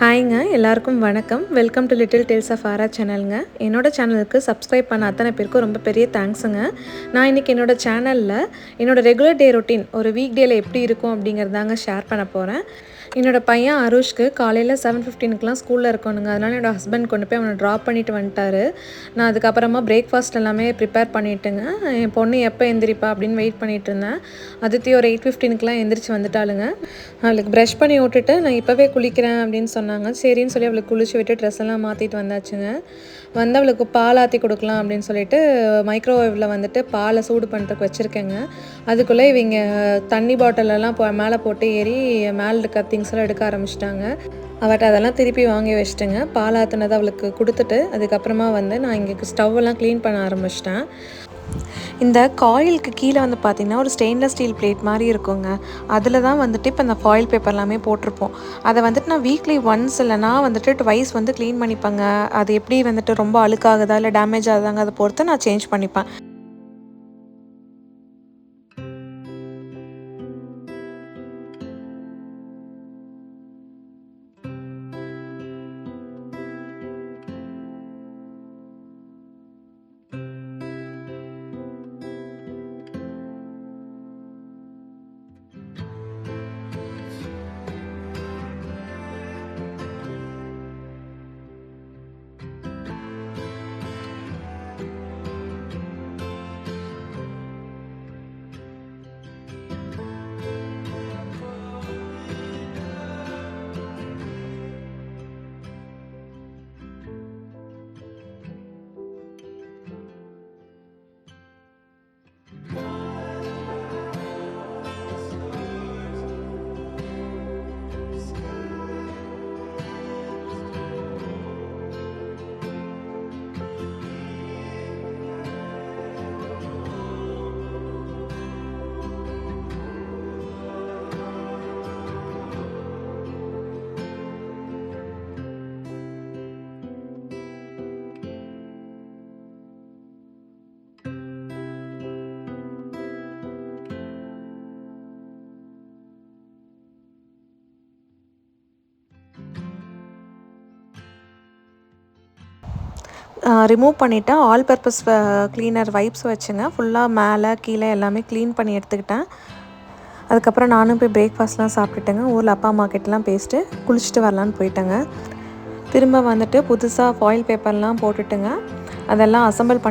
ஹாய்ங்க எல்லாருக்கும் வணக்கம். Welcome to little tales of Aara சேனலுங்க. என்னோடய சேனலுக்கு சப்ஸ்கிரைப் பண்ண அத்தனை பேருக்கும் ரொம்ப பெரிய தேங்க்ஸுங்க. நான் இன்றைக்கி என்னோடய சேனலில் என்னோடய ரெகுலர் டே ரொட்டீன் ஒரு வீக் டேயில் எப்படி இருக்கும் அப்படிங்கிறதாங்க ஷேர் பண்ண போகிறேன். என்னோடய பையன் அருஷ்க்கு காலையில் 7:15க்குலாம் ஸ்கூலில் இருக்கணுங்க. அதனால் என்னோடய ஹஸ்பண்ட் கொண்டு போய் அவனை ட்ராப் பண்ணிவிட்டு வந்துட்டார். நான் அதுக்கப்புறமா பிரேக்ஃபாஸ்ட் எல்லாமே ப்ரிப்பேர் பண்ணிவிட்டுங்க. என் பொண்ணு எப்போ எந்திரிப்பா அப்படின்னு வெயிட் பண்ணிகிட்டு இருந்தேன். அதித்தி ஒரு 8:15க்குலாம் எந்திரிச்சு வந்துட்டாளுங்க. அவளுக்கு ப்ரஷ் பண்ணி விட்டுட்டு நான் இப்போவே குளிக்கிறேன் அப்படின்னு சொன்னாங்க. சரின்னு சொல்லி அவளுக்கு குளிச்சு விட்டு ட்ரெஸ் எல்லாம் மாற்றிட்டு வந்தாச்சுங்க. வந்து அவளுக்கு பால் ஆற்றி கொடுக்கலாம் அப்படின்னு சொல்லிட்டு மைக்ரோவேவில் வந்துட்டு பாலை சூடு பண்ணுறதுக்கு வச்சுருக்கேங்க. அதுக்குள்ளே இவங்க தண்ணி பாட்டிலெல்லாம் மேலே போட்டு ஏறி மேலே இருக்க திங்ஸ்லாம் எடுக்க ஆரம்பிச்சிட்டாங்க. அவட்ட அதெல்லாம் திருப்பி வாங்கி வச்சிட்டுங்க. பால் ஆற்றுனதை அவளுக்கு கொடுத்துட்டு அதுக்கப்புறமா வந்து நான் இங்கே ஸ்டவ்வெல்லாம் க்ளீன் பண்ண ஆரம்பிச்சிட்டேன். இந்த காயிலுக்கு கீழே வந்து பார்த்திங்கன்னா ஒரு ஸ்டெயின்லெஸ் ஸ்டீல் பிளேட் மாதிரி இருக்குங்க. அதில் தான் வந்துட்டு இப்போ இந்த ஃபாயில் பேப்பர் எல்லாமே போட்டிருப்போம். அதை வந்துட்டு நான் வீக்லி ஒன்ஸ் இல்லைனா வந்துட்டு ட்வைஸ் வந்து க்ளீன் பண்ணிப்பேங்க. அது எப்படி வந்துட்டு ரொம்ப அழுக்காகுதா இல்லை டேமேஜ் ஆகுதாங்க அதை பொறுத்து நான் சேஞ்ச் பண்ணிப்பேன். ரிமூவ் பண்ணிவிட்டு ஆல் பர்பஸ் க்ளீனர் வைப்ஸ் வச்சுங்க ஃபுல்லாக மேலே கீழே எல்லாமே க்ளீன் பண்ணி எடுத்துக்கிட்டேன். அதுக்கப்புறம் நானும் போய் பிரேக்ஃபாஸ்ட்லாம் சாப்பிட்டுட்டேங்க. ஊரில் அப்பா அம்மா கிட்டலாம் பேசிட்டு குளிச்சுட்டு வரலான்னு போயிட்டேங்க. திரும்ப வந்துட்டு புதுசாக ஃபாயில் பேப்பர்லாம் போட்டுட்டுங்க அதெல்லாம் அசம்பிள்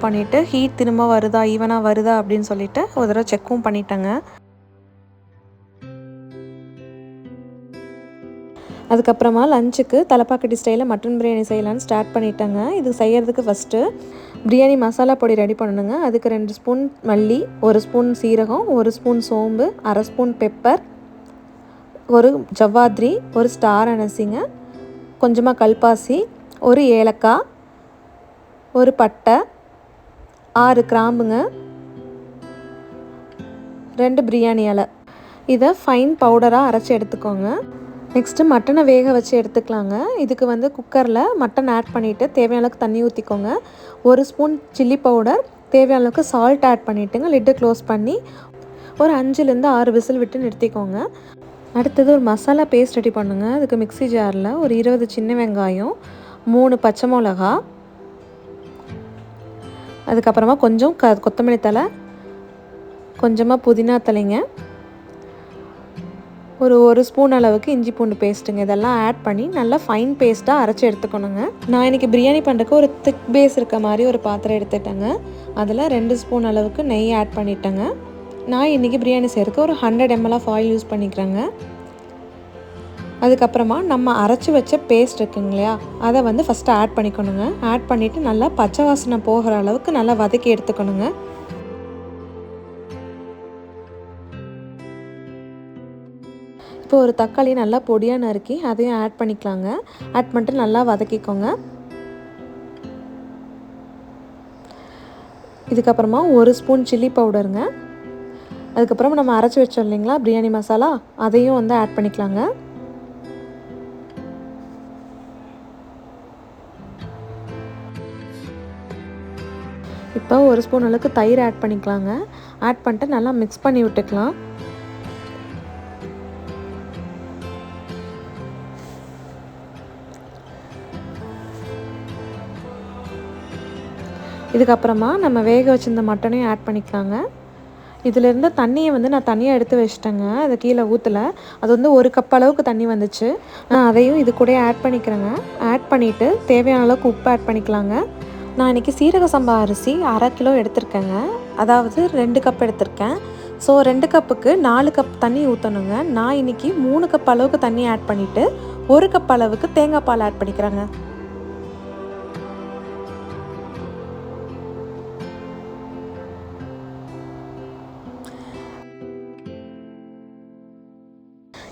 பண்ணிவிட்டு ஹீட் திரும்ப வருதா ஈவனாக வருதா அப்படின்னு சொல்லிவிட்டு ஒரு தடவை செக்கும் பண்ணிட்டேங்க. அதுக்கப்புறமா லஞ்சுக்கு தலப்பாக்கட்டி ஸ்டைலில் மட்டன் பிரியாணி செய்யலான்னு ஸ்டார்ட் பண்ணிட்டேங்க. இது செய்கிறதுக்கு ஃபஸ்ட்டு பிரியாணி மசாலா பொடி ரெடி பண்ணணுங்க. அதுக்கு 2 ஸ்பூன் மல்லி, 1 ஸ்பூன் சீரகம், 1 ஸ்பூன் சோம்பு, 1/2 ஸ்பூன் பெப்பர், ஒரு ஜவ்வாத்ரி, ஒரு ஸ்டார் அனசிங்க, கொஞ்சமாக கல்பாசி, ஒரு ஏலக்காய், ஒரு பட்டை, 6 கிராம்புங்க, 2 பிரியாணி இலை. இதை ஃபைன் பவுடராக அரைச்சி எடுத்துக்கோங்க. நெக்ஸ்ட்டு மட்டனை வேக வச்சு எடுத்துக்கலாங்க. இதுக்கு வந்து குக்கரில் மட்டன் ஆட் பண்ணிவிட்டு தேவையான அளவுக்கு தண்ணி ஊற்றிக்கோங்க. 1 ஸ்பூன் சில்லி பவுடர், தேவையான அளவுக்கு சால்ட் ஆட் பண்ணிவிட்டுங்க லிட்டு க்ளோஸ் பண்ணி ஒரு 5லேருந்து 6 விசில் விட்டு நிறுத்திக்கோங்க. அடுத்தது ஒரு மசாலா பேஸ்ட் ரெடி பண்ணுங்க. அதுக்கு மிக்ஸி ஜாரில் ஒரு 20 சின்ன வெங்காயம், 3 பச்சை மிளகா, அதுக்கப்புறமா கொஞ்சம் கொத்தமல்லி தழை, கொஞ்சமாக புதினா தலைங்க, ஒரு ஸ்பூன் அளவுக்கு இஞ்சி பூண்டு பேஸ்ட்டுங்க. இதெல்லாம் ஆட் பண்ணி நல்லா ஃபைன் பேஸ்ட்டாக அரைச்சி எடுத்துக்கணுங்க. நான் இன்றைக்கி பிரியாணி பண்ணுறதுக்கு ஒரு திக் பேஸ் இருக்க மாதிரி ஒரு பாத்திரம் எடுத்துட்டேங்க. அதில் 2 ஸ்பூன் அளவுக்கு நெய் ஆட் பண்ணிட்டேங்க. நான் இன்றைக்கி பிரியாணி செய்கிறதுக்கு ஒரு 100 ml ஆஃப் ஆயில் யூஸ் பண்ணிக்கிறேங்க. அதுக்கப்புறமா நம்ம அரைச்சி வச்ச பேஸ்ட் இருக்குங்க இல்லையா, அதை வந்து ஃபஸ்ட்டு ஆட் பண்ணிக்கணுங்க. ஆட் பண்ணிவிட்டு நல்லா பச்சை வாசனை போகிற அளவுக்கு நல்லா வதக்கி எடுத்துக்கணுங்க. இப்போ ஒரு தக்காளி நல்லா பொடியாக நறுக்கி அதையும் ஆட் பண்ணிக்கலாங்க. ஆட் பண்ணிட்டு நல்லா வதக்கிக்கோங்க. இதுக்கப்புறமா 1 ஸ்பூன் சில்லி பவுடருங்க. அதுக்கப்புறம் நம்ம அரைச்சி வச்சோம் இல்லைங்களா பிரியாணி மசாலா, அதையும் வந்து ஆட் பண்ணிக்கலாங்க. இப்போ 1 ஸ்பூன் அளவுக்கு தயிர் ஆட் பண்ணிக்கலாங்க. ஆட் பண்ணிட்டு நல்லா மிக்ஸ் பண்ணி விட்டுக்கலாம். இதுக்கப்புறமா நம்ம வேக வச்சிருந்த மட்டனையும் ஆட் பண்ணிக்கலாங்க. இதிலேருந்து தண்ணியை வந்து நான் தனியாக எடுத்து வச்சிட்டேங்க. அதை கீழே ஊற்றல. அது வந்து 1 கப் அளவுக்கு தண்ணி வந்துச்சு. நான் அதையும் இது கூட ஆட் பண்ணிக்கிறேங்க. ஆட் பண்ணிவிட்டு தேவையான அளவுக்கு உப்பு ஆட் பண்ணிக்கலாங்க. நான் இன்றைக்கி சீரக சம்பா அரிசி 1/2 கிலோ எடுத்திருக்கேங்க. அதாவது 2 கப் எடுத்திருக்கேன். ஸோ 2 கப்புக்கு 4 கப் தண்ணி ஊற்றணுங்க. நான் இன்றைக்கி 3 கப் அளவுக்கு தண்ணி ஆட் பண்ணிவிட்டு 1 கப் அளவுக்கு தேங்காய் பால் ஆட் பண்ணிக்கிறேங்க.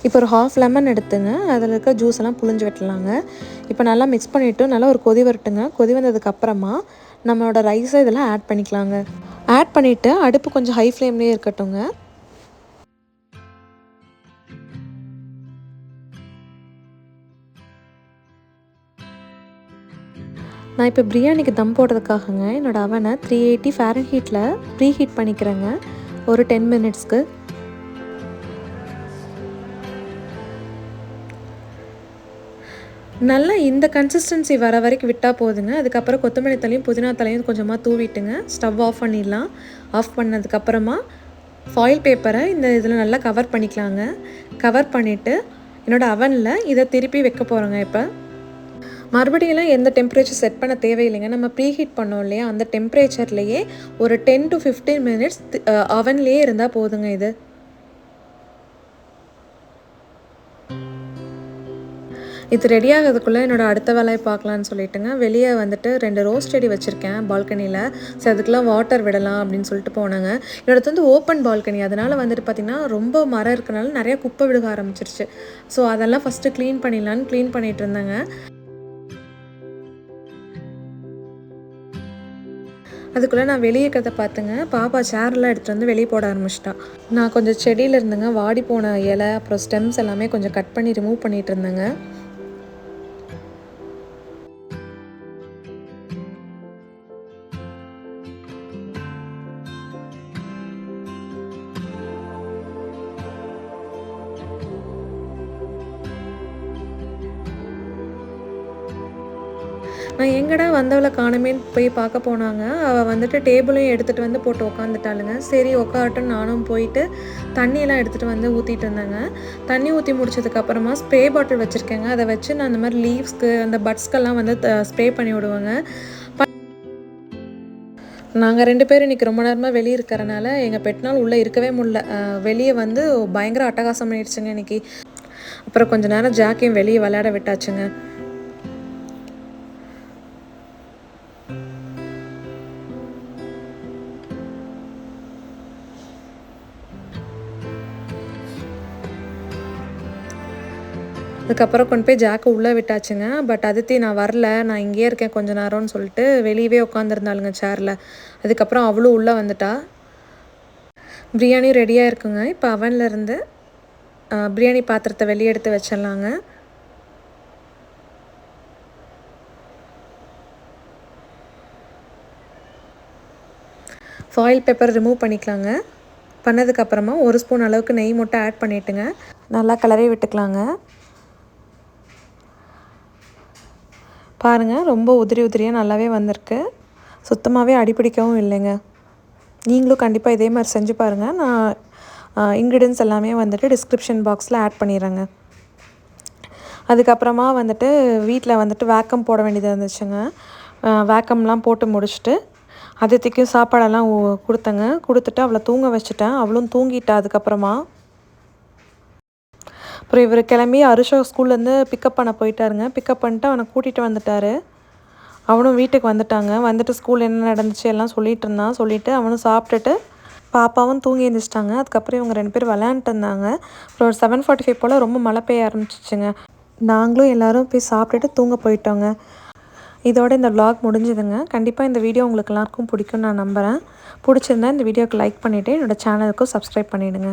இப்போ ஒரு 1/2 லெமன் எடுத்துங்க. அதில் இருக்க ஜூஸ் எல்லாம் புழிஞ்சு விட்டுலாங்க. இப்போ நல்லா மிக்ஸ் பண்ணிவிட்டு நல்லா ஒரு கொதி வரட்டுங்க. கொதி வந்ததுக்கப்புறமா நம்மளோட ரைஸை இதெல்லாம் ஆட் பண்ணிக்கலாங்க. ஆட் பண்ணிவிட்டு அடுப்பு கொஞ்சம் ஹை ஃப்ளேம்லேயே இருக்கட்டுங்க. நான் இப்போ பிரியாணிக்கு தம் போடுறதுக்காகங்க என்னோடய அவனை 380 ஃபாரன்ஹீட்டில் ப்ரீ ஹீட் பண்ணிக்கிறேங்க ஒரு 10 மினிட்ஸ்க்கு. நல்லா இந்த கன்சிஸ்டன்சி வர வரைக்கும் விட்டால் போதுங்க. அதுக்கப்புறம் கொத்தமல்லி தலையும் புதினா தலையும் கொஞ்சமாக தூவிட்டுங்க ஸ்டவ் ஆஃப் பண்ணிடலாம். ஆஃப் பண்ணதுக்கப்புறமா ஃபாயில் பேப்பரை இந்த இதில் நல்லா கவர் பண்ணிக்கலாங்க. கவர் பண்ணிவிட்டு என்னோடய அவனில் இதை திருப்பி வைக்க போகிறோங்க. இப்போ மறுபடியெல்லாம் எந்த டெம்பரேச்சர் செட் பண்ண தேவையில்லைங்க. நம்ம ப்ரீ ஹீட் பண்ணோம் இல்லையா, அந்த டெம்பரேச்சர்லேயே ஒரு 10 to 15 மினிட்ஸ் அவன்லேயே இருந்தால் போதுங்க. இது ரெடி ஆகிறதுக்குள்ளே என்னோடய அடுத்த வேலையை பார்க்கலான்னு சொல்லிட்டுங்க வெளியே வந்துட்டு 2 ரோஸ் செடி வச்சுருக்கேன் பால்கனியில். ஸோ அதுக்கெலாம் வாட்டர் விடலாம் அப்படின்னு சொல்லிட்டு போனாங்க. என்னோடது வந்து ஓப்பன் பால்கனி, அதனால் வந்துட்டு பார்த்திங்கன்னா ரொம்ப மரம் இருக்கனால நிறையா குப்பை விழுக ஆரம்பிச்சிருச்சு. ஸோ அதெல்லாம் ஃபஸ்ட்டு க்ளீன் பண்ணிடலான்னு க்ளீன் பண்ணிகிட்டு இருந்தேங்க. அதுக்குள்ளே நான் வெளியே இருக்கிறத பார்த்துங்க பாப்பா சேர்லாம் எடுத்துகிட்டு வந்து வெளியே போட ஆரம்பிச்சிட்டா. நான் கொஞ்சம் செடியில் இருந்தேங்க வாடி போன இலை அப்புறம் ஸ்டெம்ஸ் எல்லாமே கொஞ்சம் கட் பண்ணி ரிமூவ் பண்ணிகிட்டு இருந்தேங்க. நான் எங்கடா வந்தவளை காணுமேன்னு போய் பார்க்க போனாங்க. அவள் வந்துட்டு டேபிளையும் எடுத்துகிட்டு வந்து போட்டு உட்காந்துட்டாளுங்க. சரி உட்காரட்டுன்னு நானும் போயிட்டு தண்ணியெல்லாம் எடுத்துகிட்டு வந்து ஊற்றிட்டு இருந்தேங்க. தண்ணி ஊற்றி முடிச்சதுக்கப்புறமா ஸ்ப்ரே பாட்டில் வச்சுருக்கேங்க. அதை வச்சு நான் அந்த மாதிரி லீவ்ஸ்க்கு அந்த பட்ஸ்க்கெல்லாம் வந்து ஸ்ப்ரே பண்ணி விடுவேங்க. நாங்கள் 2 பேரும் இன்றைக்கி ரொம்ப நேரமாக வெளியே இருக்கிறனால எங்கள் பெட்னால் உள்ளே இருக்கவே முடியல. வெளியே வந்து பயங்கர அட்டகாசம் பண்ணிடுச்சுங்க இன்றைக்கி. அப்புறம் கொஞ்சம் நேரம் ஜாக்கையும் வெளியே விளையாட விட்டாச்சுங்க. அதுக்கப்புறம் கொண்டு போய் ஜாக்கை உள்ளே விட்டாச்சுங்க. பட் அதித்தி நான் வரல, நான் இங்கேயே இருக்கேன் கொஞ்ச நேரம்னு சொல்லிட்டு வெளியவே உட்காந்துருந்தாளுங்க சேரில். அதுக்கப்புறம் அவளும் உள்ளே வந்துட்டா. பிரியாணி ரெடியாக இருக்குங்க. இப்போ அவன்லேருந்து பிரியாணி பாத்திரத்தை வெளியே எடுத்து வச்சிடலாங்க. ஃபாயில் பேப்பர் ரிமூவ் பண்ணிக்கலாங்க. பண்ணதுக்கப்புறமா 1 ஸ்பூன் அளவுக்கு நெய் மட்டும் ஆட் பண்ணிவிட்டுங்க நல்லா கலரே விட்டுக்கலாங்க. பாருங்கள் ரொம்ப உதிரியாக நல்லாவே வந்திருக்கு. சுத்தமாகவே அடிப்பிடிக்கவும் இல்லைங்க. நீங்களும் கண்டிப்பாக இதே மாதிரி செஞ்சு பாருங்கள். நான் இன்க்ரீடியன்ஸ் எல்லாமே வந்துட்டு டிஸ்கிரிப்ஷன் பாக்ஸில் ஆட் பண்ணிடுறேங்க. அதுக்கப்புறமா வந்துட்டு வீட்டில் வந்துட்டு வேக்கம் போட வேண்டியது இருந்துச்சுங்க. வேக்கம்லாம் போட்டு முடிச்சுட்டு அதித்திக்கும் சாப்பாடெல்லாம் கொடுத்தேங்க. கொடுத்துட்டு அவளை தூங்க வச்சுட்டேன். அவளும் தூங்கிட்டா. அதுக்கப்புறமா அப்புறம் இவர் கிளம்பி அருஷா ஸ்கூல்லேருந்து பிக்கப் பண்ண போயிட்டாருங்க. பிக்கப் பண்ணிட்டு அவனை கூட்டிகிட்டு வந்துட்டார். அவனும் வீட்டுக்கு வந்துட்டாங்க. வந்துட்டு ஸ்கூல் என்ன நடந்துச்சு எல்லாம் சொல்லிகிட்டு இருந்தான். சொல்லிவிட்டு அவனும் சாப்பிட்டுட்டு பாப்பாவும் தூங்கி எழுந்திரிச்சிட்டாங்க. அதுக்கப்புறம் இவங்க 2 பேர் விளையாண்டுட்டு இருந்தாங்க. அப்புறம் ஒரு 7:45 போல் ரொம்ப மழை பெய்ய ஆரம்பிச்சிச்சுங்க. நாங்களும் எல்லோரும் போய் சாப்பிட்டுட்டு தூங்க போயிட்டோங்க. இதோட இந்த விலாக் முடிஞ்சுதுங்க. கண்டிப்பாக இந்த வீடியோ உங்களுக்கு எல்லாருக்கும் பிடிக்கும்னு நான் நம்புகிறேன். பிடிச்சிருந்தா இந்த வீடியோக்கு லைக் பண்ணிவிட்டு என்னோடய சேனலுக்கும் சப்ஸ்கிரைப் பண்ணிவிடுங்க.